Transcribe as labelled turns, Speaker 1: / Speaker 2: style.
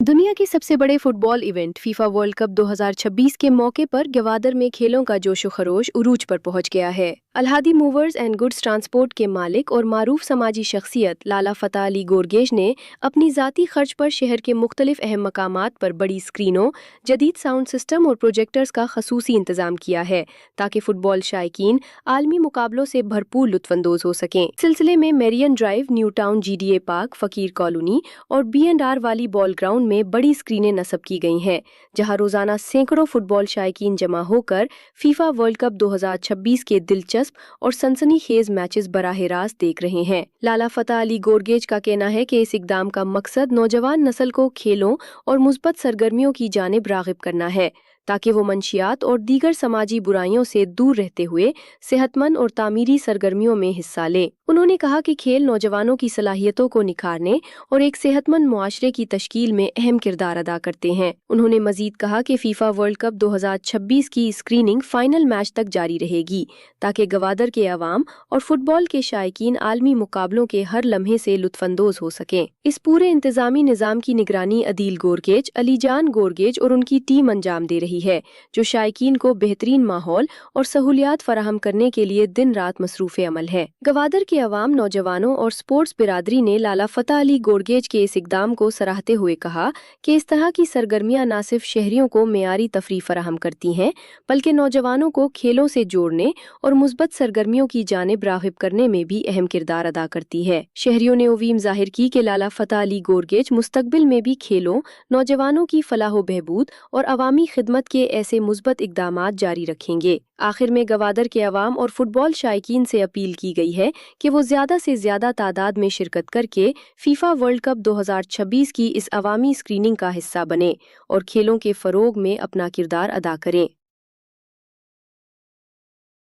Speaker 1: दुनिया के सबसे बड़े football event FIFA world cup 2026 के मौके पर गवादर में खेलों का जोशो खरोश उरूज पर पहुंच गया है। Alhadi movers and goods transport के मालिक और मारूफ समाजी शख्सियत लाला फतह अली गोरगेज ने अपनी ज़ाती खर्च पर शहर के मुख्तलिफ अहम मकामात पर बड़ी स्क्रीनों, जदीद साउंड सिस्टम और प्रोजेक्टर्स का खसूसी इंतजाम किया है ताकि फुटबॉल शायकीन आलमी मुकाबलों से भरपूर लुत्फानंदोज हो सकें। सिलसिले में Marian Drive, New Town, GDA Park, फकीर कॉलोनी और B&R वाली बॉल ग्राउंड में बड़ी स्क्रीनें नस्ब की गई हैं, जहां रोजाना सैकड़ों फुटबॉल शायकीन जमा होकर फीफा वर्ल्ड कप 2026 के दिलचस्प और सनसनीखेज मैचेस बराह रास्त देख रहे हैं। लाला फतह अली गोरगेज का कहना है कि इस इकदाम का मकसद नौजवान नस्ल को खेलों और मुस्बत सरगर्मियों की जानिब राग़िब करना है ताकि वो मंशियात और दीगर समाजी बुराइयों से दूर रहते हुए सेहतमंद और तामीरी सरगर्मियों में हिस्सा लें। उन्होंने कहा कि खेल नौजवानों की सलाहियतों को निखारने और एक सेहतमंद मुआशरे की तश्कील में अहम किरदार अदा करते हैं। उन्होंने मजीद कहा कि फीफा वर्ल्ड कप 2026 की स्क्रीनिंग फाइनल मैच तक जारी रहेगी ताकि गवादर के अवाम और फुटबॉल के शायकीन आलमी मुकाबलों के हर लम्हे से लुत्फानंदोज हो सकें। इस पूरे इंतजामी निज़ाम की निगरानी अदील गोरगेज, अलीजान गोरगेज और उनकी टीम अंजाम दे रही है, जो शायकीन को बेहतरीन माहौल और सहूलियात फराहम करने के लिए दिन रात मसरूफ़ अमल है। गवादर के अवाम, नौजवानों और स्पोर्ट्स बिरादरी ने लाला फतह अली गोरगेज के इस इकदाम को सराहते हुए कहा कि इस तरह की सरगर्मियां न सिर्फ शहरियों को मेयारी तफरीह फराहम करती हैं, बल्कि नौजवानों को खेलों से जोड़ने और मुस्बत सरगर्मियों की जानिब राग़िब करने में भी अहम किरदार अदा करती है। शहरियों ने उम्मीद जाहिर की कि लाला फतह अली गोरगेज मुस्तकबिल में भी खेलों, नौजवानों की फलाह बहबूद और अवामी खिदमत के ऐसे मुस्बत इकदामात जारी रखेंगे। आखिर में गवादर के अवाम और फुटबॉल शायकीन से अपील की गई है कि वो ज़्यादा से ज़्यादा तादाद में शिरकत करके फीफा वर्ल्ड कप 2026 की इस अवामी स्क्रीनिंग का हिस्सा बने और खेलों के फ़रोग में अपना किरदार अदा करें।